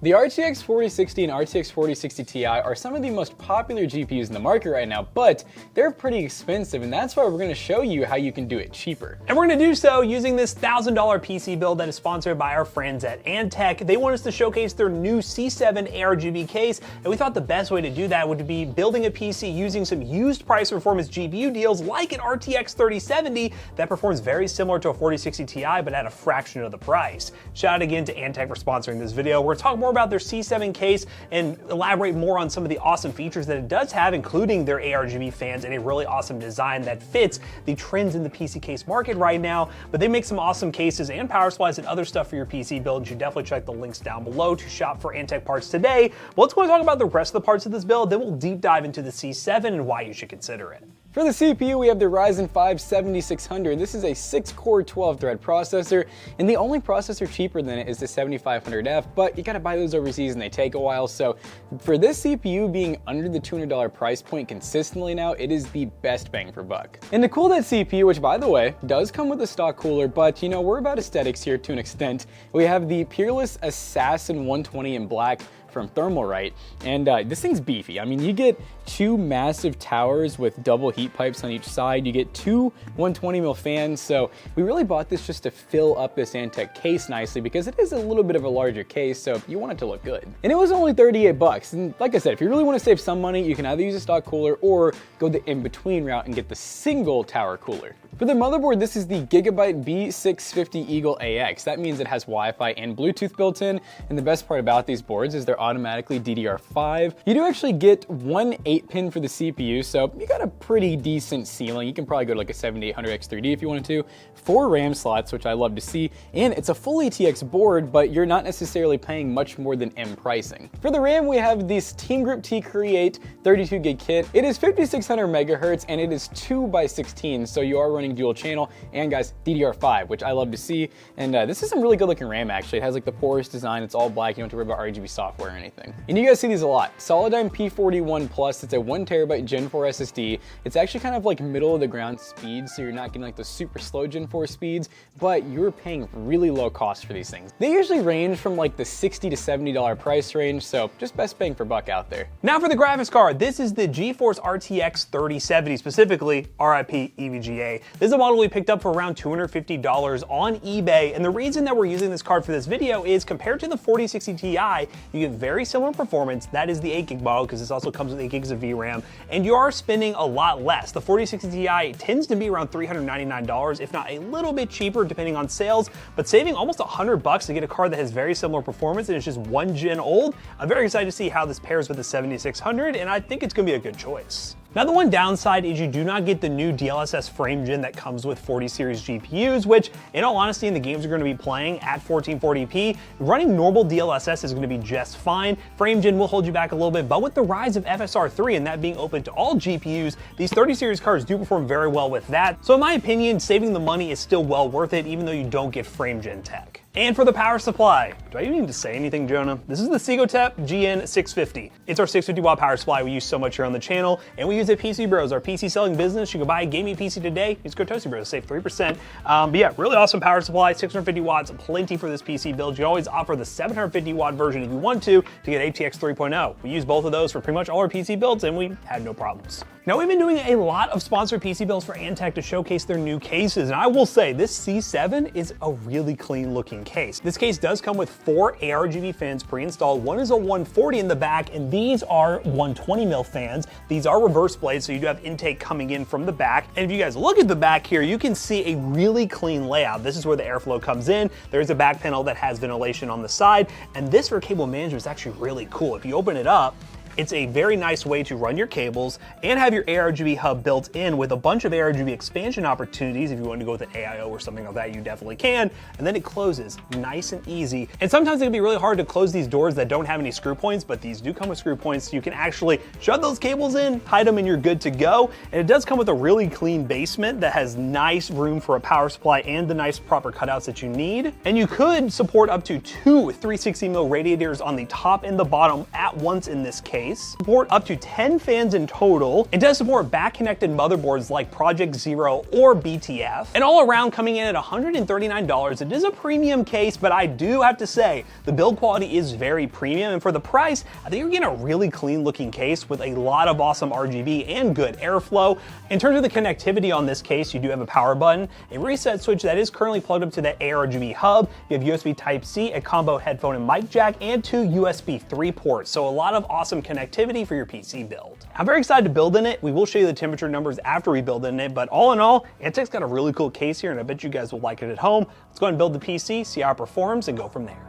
The RTX 4060 and RTX 4060 Ti are some of the most popular GPUs in the market right now, but they're pretty expensive, and that's why we're going to show you how you can do it cheaper. And we're going to do so using this $1,000 PC build that is sponsored by our friends at Antec. They want us to showcase their new C7 ARGB case, and we thought the best way to do that would be building a PC using some used price performance GPU deals like an RTX 3070 that performs very similar to a 4060 Ti, but at a fraction of the price. Shout out again to Antec for sponsoring this video. We're going to talk more about their C7 case and elaborate more on some of the awesome features that it does have, including their ARGB fans and a really awesome design that fits the trends in the PC case market right now. But they make some awesome cases and power supplies and other stuff for your PC build. You should definitely check the links down below to shop for Antec parts today. But let's go and talk about the rest of the parts of this build, then we'll deep dive into the C7 and why you should consider it. For the CPU, we have the Ryzen 5 7600. This is a 6-core 12-thread processor, and the only processor cheaper than it is the 7500F, but you gotta buy those overseas and they take a while, so for this CPU being under the $200 price point consistently now, it is the best bang for buck. And to cool that CPU, which by the way, does come with a stock cooler, but you know, we're about aesthetics here to an extent, we have the Peerless Assassin 120 in black from Thermalright, and this thing's beefy. I mean, you get two massive towers with double heat pipes on each side. You get two 120mm fans, so we really bought this just to fill up this Antec case nicely because it is a little bit of a larger case, so you want it to look good. And it was only 38 bucks, and like I said, if you really want to save some money, you can either use a stock cooler or go the in-between route and get the single tower cooler. For the motherboard, this is the Gigabyte B650 Eagle AX. That means it has Wi-Fi and Bluetooth built in, and the best part about these boards is they're automatically DDR5. You do actually get one 8-pin for the CPU, so you got a pretty decent ceiling. You can probably go to like a 7800X3D if you wanted to. 4 RAM slots, which I love to see, and it's a full ATX board, but you're not necessarily paying much more than M pricing. For the RAM, we have this Teamgroup T-Create 32GB kit. It is 5600 megahertz, and it is 2x16, so you are running dual channel, and guys, DDR5, which I love to see. And this is some really good looking RAM actually. It has like the porous design, it's all black, you don't have to worry about RGB software or anything. And you guys see these a lot. Solidigm P41 Plus, it's a 1TB Gen 4 SSD. It's actually kind of like middle of the ground speed, so you're not getting like the super slow Gen 4 speeds, but you're paying really low cost for these things. They usually range from like the $60 to $70 price range, so just best bang for buck out there. Now for the graphics card, this is the GeForce RTX 3070, specifically RIP EVGA. This is a model we picked up for around $250 on eBay, and the reason that we're using this card for this video is compared to the 4060 Ti, you get very similar performance. That is the 8GB model, because this also comes with 8GB of VRAM, and you are spending a lot less. The 4060 Ti tends to be around $399, if not a little bit cheaper depending on sales, but saving almost $100 to get a card that has very similar performance and it's just 1 gen old. I'm very excited to see how this pairs with the 7600, and I think it's gonna be a good choice. Now the one downside is you do not get the new DLSS frame gen that comes with 40 series GPUs, which in all honesty in the games you're going to be playing at 1440p, running normal DLSS is going to be just fine. Frame gen will hold you back a little bit, but with the rise of FSR3 and that being open to all GPUs, these 30 series cards do perform very well with that. So in my opinion, saving the money is still well worth it even though you don't get frame gen tech. And for the power supply, do I even need to say anything, Jonah? This is the Segotep GN650. It's our 650 watt power supply we use so much here on the channel, and we use it at PC Bros, our PC selling business. You can buy a gaming PC today, use code Toasty Bros, save 3%. But yeah, really awesome power supply, 650 watts, plenty for this PC build. You can always offer the 750 watt version if you want to get ATX 3.0. We use both of those for pretty much all our PC builds, and we had no problems. Now we've been doing a lot of sponsored PC builds for Antec to showcase their new cases, and I will say this C7 is a really clean looking case. This case does come with 4 ARGB fans pre-installed. One is a 140 in the back, and these are 120mm fans. These are reverse blades, so you do have intake coming in from the back. And if you guys look at the back here, you can see a really clean layout. This is where the airflow comes in. There's a back panel that has ventilation on the side, and this for cable management is actually really cool. If you open it up, it's a very nice way to run your cables and have your ARGB hub built in with a bunch of ARGB expansion opportunities. If you want to go with an AIO or something like that, you definitely can. And then it closes nice and easy. And sometimes it can be really hard to close these doors that don't have any screw points, but these do come with screw points. So you can actually shove those cables in, hide them, and you're good to go. And it does come with a really clean basement that has nice room for a power supply and the nice proper cutouts that you need. And you could support up to 2 360mm radiators on the top and the bottom at once in this case. case, support up to 10 fans in total, and does support back-connected motherboards like Project Zero or BTF. And all around, coming in at $139, it is a premium case, but I do have to say, the build quality is very premium, and for the price, I think you're getting a really clean-looking case with a lot of awesome RGB and good airflow. In terms of the connectivity on this case, you do have a power button, a reset switch that is currently plugged up to the ARGB hub. You have USB Type-C, a combo headphone and mic jack, and 2 USB 3 ports. So a lot of awesome connectivity for your PC build. I'm very excited to build in it. We will show you the temperature numbers after we build in it, but all in all, Antec's got a really cool case here, and I bet you guys will like it at home. Let's go ahead and build the PC, see how it performs, and go from there.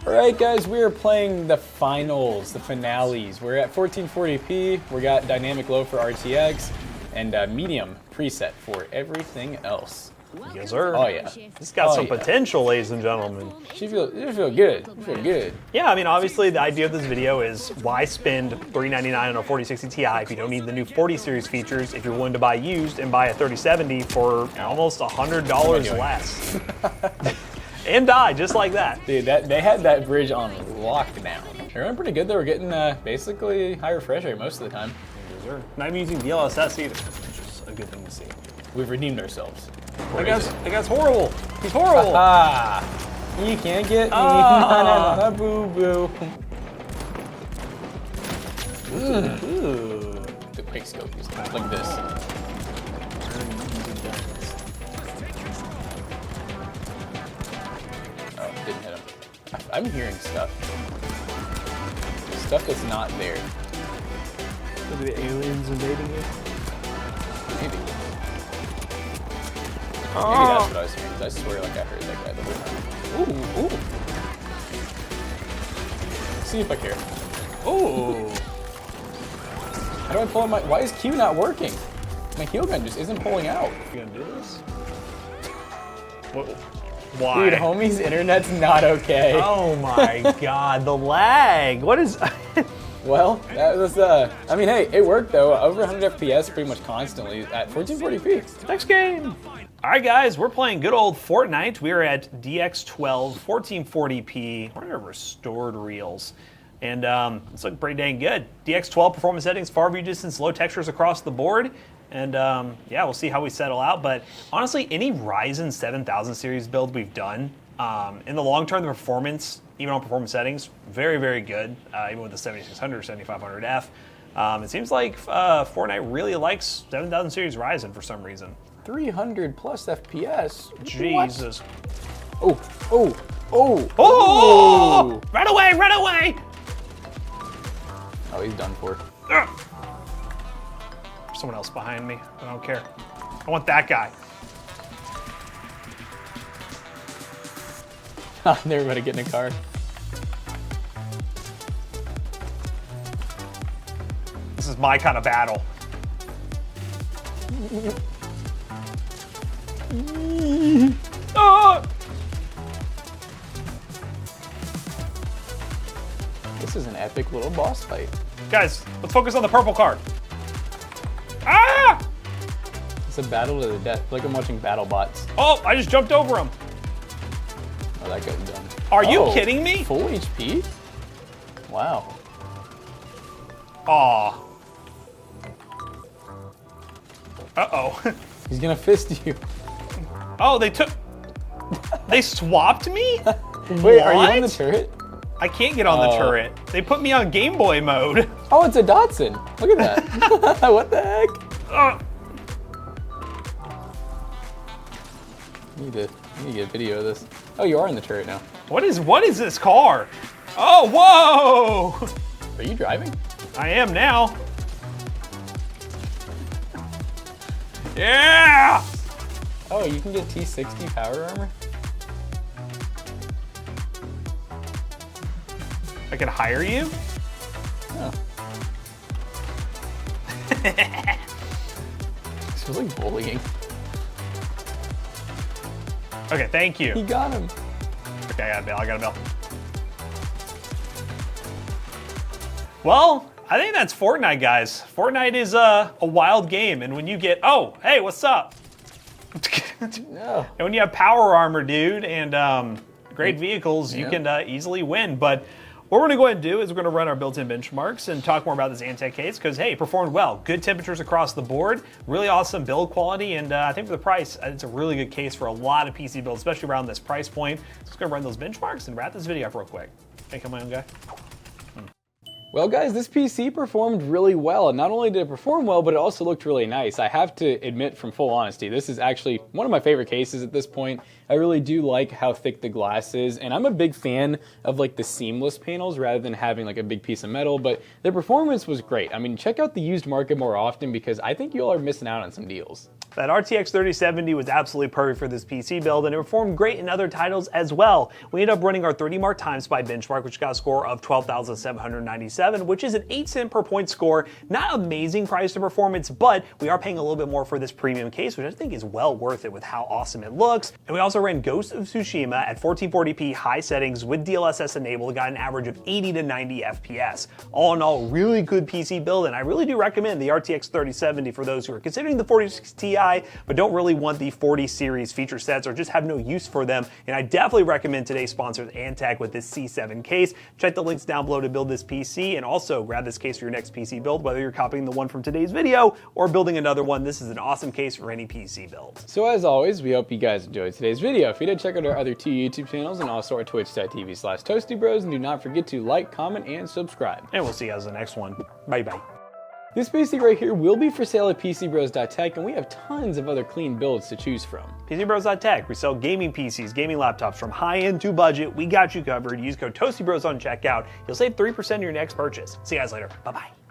Alright guys, we are playing the finals, the finales. We're at 1440p, we got dynamic low for RTX, and medium preset for everything else. Yes, sir. Oh yeah. This got some potential, ladies and gentlemen. You feel good. You feel good. Yeah, I mean, obviously the idea of this video is why spend $399 on a 4060 Ti if you don't need the new 40 series features, if you're willing to buy used and buy a 3070 for almost $100 less. And die, just like that. Dude, they had that bridge on lockdown. They're running pretty good. They were getting basically high refresh rate most of the time. Yes, sir. Not even using DLSS either, which is a good thing to see. We've redeemed ourselves. That guy's horrible. He's horrible. You can't get me. Boo boo. Ooh. The quick scope is like this. Didn't hit him. I'm hearing stuff. Stuff that's not there. Maybe the aliens invading you? Maybe. Maybe that's what I was hearing, because I swear like I heard that guy the whole time. Ooh. Let's see if I care. Ooh. How do I pull my... Why is Q not working? My heal gun just isn't pulling out. You gonna do this? Why? Dude, homie's internet's not okay. Oh my god, the lag. What is... Well, that was, I mean, hey, it worked though. Over 100 FPS pretty much constantly at 1440p. Next game. All right, guys, we're playing good old Fortnite. We are at DX12, 1440p. We're in our restored reels. And it's looking pretty dang good. DX12 performance settings, far view distance, low textures across the board. And yeah, we'll see how we settle out. But honestly, any Ryzen 7000 series build we've done, in the long term, the performance, even on performance settings, very, very good, even with the 7600 or 7500F. It seems like Fortnite really likes 7000 series Ryzen for some reason. 300 plus FPS? Jesus. What? Oh! Run away, run away! Oh, he's done for. There's someone else behind me. I don't care. I want that guy. Everybody get in a car. This is my kind of battle. This is an epic little boss fight. Guys, let's focus on the purple card. Ah! It's a battle to the death. I feel like I'm watching battle bots. Oh, I just jumped over him. Oh, that guy's done. Are you kidding me? Full HP? Wow. Aw. Uh-oh. He's gonna fist you. Oh, they swapped me? Wait, are you on the turret? I can't get on the turret. They put me on Game Boy mode. Oh, it's a Datsun. Look at that. What the heck? I need to get a video of this. Oh, you are in the turret now. What is this car? Oh, whoa! Are you driving? I am now. Yeah! Oh, you can get T60 power armor? I can hire you? Oh. This was like bullying. Okay, thank you. He got him. Okay, I got a bill. Well, I think that's Fortnite, guys. Fortnite is a wild game, and when you get, oh, hey, what's up? No. And when you have power armor, dude, and great vehicles, you can easily win. But what we're gonna go ahead and do is we're gonna run our built-in benchmarks and talk more about this Antec case, because hey, it performed well. Good temperatures across the board, really awesome build quality, and I think for the price, it's a really good case for a lot of PC builds, especially around this price point. So let's go run those benchmarks and wrap this video up real quick. Hey, come on, guy. Well guys, this PC performed really well, and not only did it perform well, but it also looked really nice. I have to admit, from full honesty, this is actually one of my favorite cases at this point. I really do like how thick the glass is, and I'm a big fan of like the seamless panels rather than having like a big piece of metal, but the performance was great. I mean, check out the used market more often because I think you all are missing out on some deals. That RTX 3070 was absolutely perfect for this PC build, and it performed great in other titles as well. We ended up running our 30 mark time spy benchmark, which got a score of 12,797, which is an 8 cent per point score. Not amazing price to performance, but we are paying a little bit more for this premium case, which I think is well worth it with how awesome it looks. And we also ran Ghost of Tsushima at 1440p high settings with DLSS enabled, got an average of 80 to 90 FPS. All in all, really good PC build, and I really do recommend the RTX 3070 for those who are considering the 4060 Ti, but don't really want the 40 series feature sets or just have no use for them. And I definitely recommend today's sponsor, Antec, with this C7 case. Check the links down below to build this PC, and also grab this case for your next PC build, whether you're copying the one from today's video or building another one. This is an awesome case for any PC build. So as always, we hope you guys enjoyed today's video. If you did, check out our other two YouTube channels and also our twitch.tv/ToastyBros, and do not forget to like, comment, and subscribe. And we'll see you guys in the next one. Bye-bye. This PC right here will be for sale at PCBros.tech, and we have tons of other clean builds to choose from. PCBros.tech, we sell gaming PCs, gaming laptops from high-end to budget. We got you covered. Use code ToastyBros on checkout. You'll save 3% on your next purchase. See you guys later. Bye-bye.